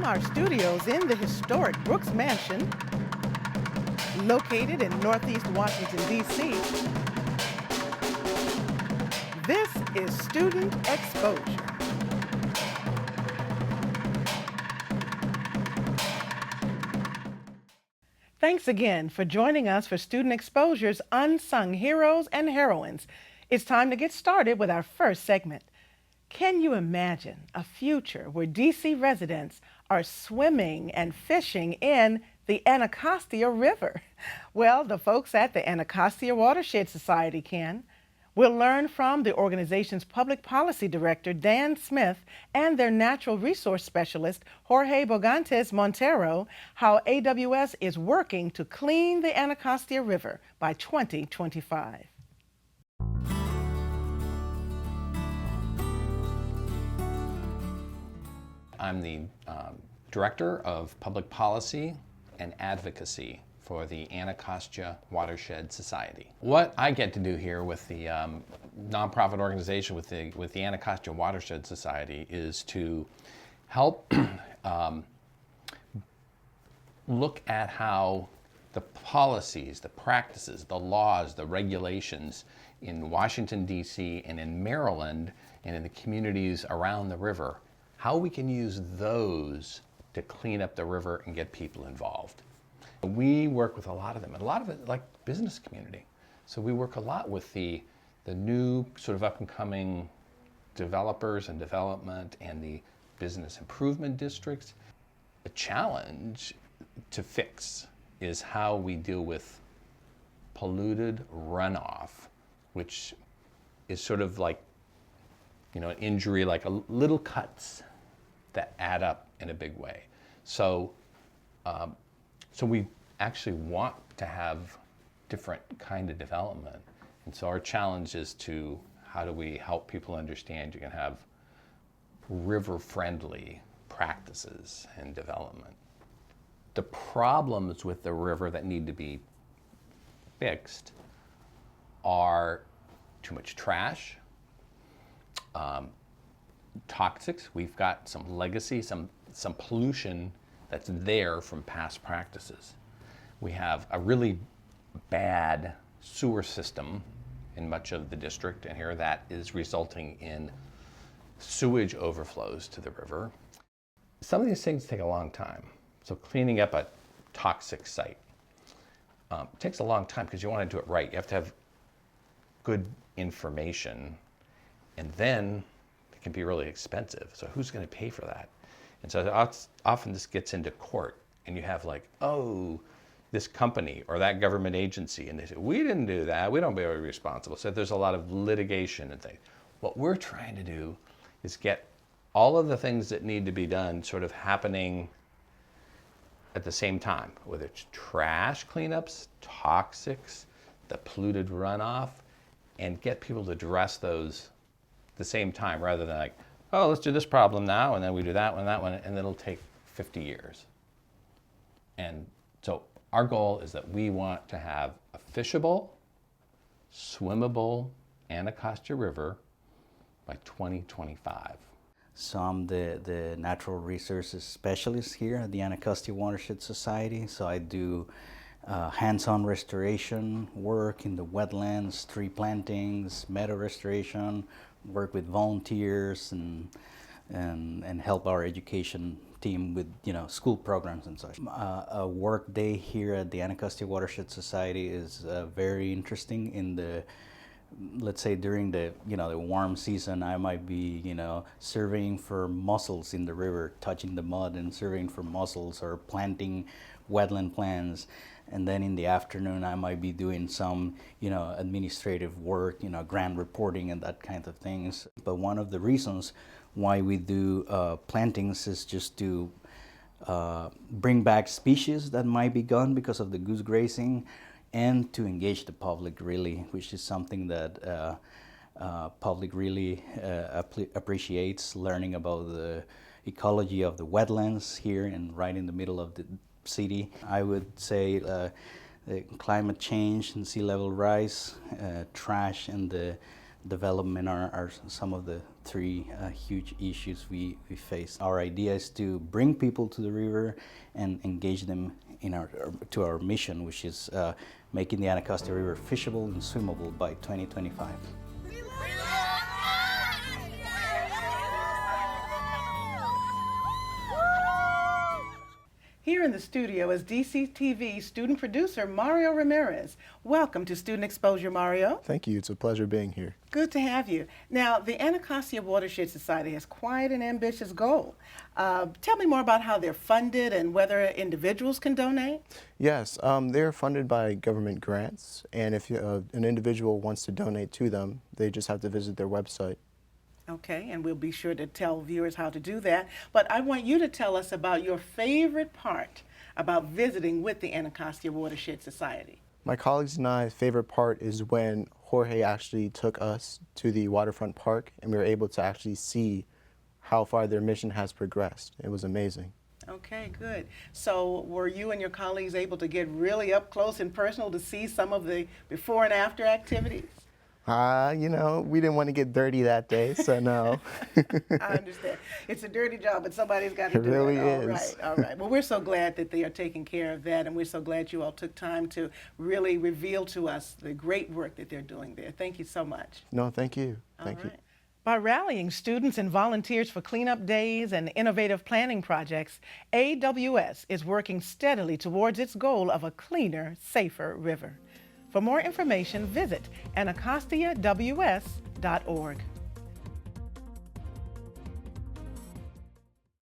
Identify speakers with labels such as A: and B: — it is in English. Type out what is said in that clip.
A: From our studios in the historic Brooks Mansion, located in Northeast Washington, D.C., this is Student Exposure. Thanks again for joining us for Student Exposure's Unsung Heroes and Heroines. It's time to get started with our first segment. Can you imagine a future where D.C. residents are swimming and fishing in the Anacostia River? Well, the folks at the Anacostia Watershed Society can. We'll learn from the organization's public policy director, Dan Smith, and their natural resource specialist, Jorge Bogantes Montero, how AWS is working to clean the Anacostia River by 2025.
B: I'm the Director of Public Policy and Advocacy for the Anacostia Watershed Society. What I get to do here with the nonprofit organization, with the Anacostia Watershed Society, is to help look at how the policies, the practices, the laws, the regulations in Washington, D.C. and in Maryland and in the communities around the river, how we can use those to clean up the river and get people involved. We work with a lot of them, and a lot of it like business community. So we work a lot with the new sort of up and coming developers and development and the business improvement districts. The challenge to fix is how we deal with polluted runoff, which is sort of like, you know, an injury, like little cuts that add up in a big way. So we actually want to have different kind of development. And so our challenge is to, how do we help people understand you can have river-friendly practices and development. The problems with the river that need to be fixed are too much trash, toxics. We've got some legacy, some pollution that's there from past practices. We have a really bad sewer system in much of the district and here that is resulting in sewage overflows to the river. Some of these things take a long time. So cleaning up a toxic site takes a long time because you want to do it right. You have to have good information, and then it can be really expensive. So who's going to pay for that? And so often this gets into court, and you have like, oh, this company or that government agency, and they say, we didn't do that, we don't be responsible. So there's a lot of litigation and things. What we're trying to do is get all of the things that need to be done sort of happening at the same time, whether it's trash cleanups, toxics, the polluted runoff, and get people to address those at the same time rather than like, oh, let's do this problem now, and then we do that one, and then it'll take 50 years. And so our goal is that we want to have a fishable, swimmable Anacostia River by 2025.
C: So I'm the natural resources specialist here at the Anacostia Watershed Society. So I do hands-on restoration work in the wetlands, tree plantings, meadow restoration, work with volunteers and help our education team with, you know, school programs and such. A work day here at the Anacostia Watershed Society is very interesting. In the, let's say during the, you know, the warm season, I might be, you know, surveying for mussels in the river, touching the mud and surveying for mussels or planting wetland plants. And then in the afternoon, I might be doing some, you know, administrative work, you know, grant reporting and that kind of things. But one of the reasons why we do plantings is just to bring back species that might be gone because of the goose grazing, and to engage the public really, which is something that public really appreciates, learning about the ecology of the wetlands here and right in the middle of the city. I would say the climate change and sea level rise, trash and the development are some of the three huge issues we face. Our idea is to bring people to the river and engage them in our mission, which is making the Anacostia River fishable and swimmable by 2025.
A: Here in the studio is DCTV student producer Mario Ramirez. Welcome to Student Exposure, Mario.
D: Thank you. It's a pleasure being here.
A: Good to have you. Now, the Anacostia Watershed Society has quite an ambitious goal. Tell me more about how they're funded and whether individuals can donate.
D: Yes, they're funded by government grants, and if an individual wants to donate to them, they just have to visit their website.
A: Okay, and we'll be sure to tell viewers how to do that. But I want you to tell us about your favorite part about visiting with the Anacostia Watershed Society.
D: My colleagues and I's favorite part is when Jorge actually took us to the waterfront park and we were able to actually see how far their mission has progressed. It was amazing.
A: Okay, good. So were you and your colleagues able to get really up close and personal to see some of the before and after activities?
D: We didn't want to get dirty that day, so no.
A: I understand. It's a dirty job, but somebody's got to
D: It
A: do
D: really
A: it. All
D: is.
A: right, all right. Well, we're so glad that they are taking care of that, and we're so glad you all took time to really reveal to us the great work that they're doing there. Thank you so much.
D: No, thank you. Thank
A: All
D: you.
A: right.
B: By rallying students and volunteers for cleanup days and innovative planning projects, AWS is working steadily towards its goal of a cleaner, safer river. For more information, visit anacostiaws.org.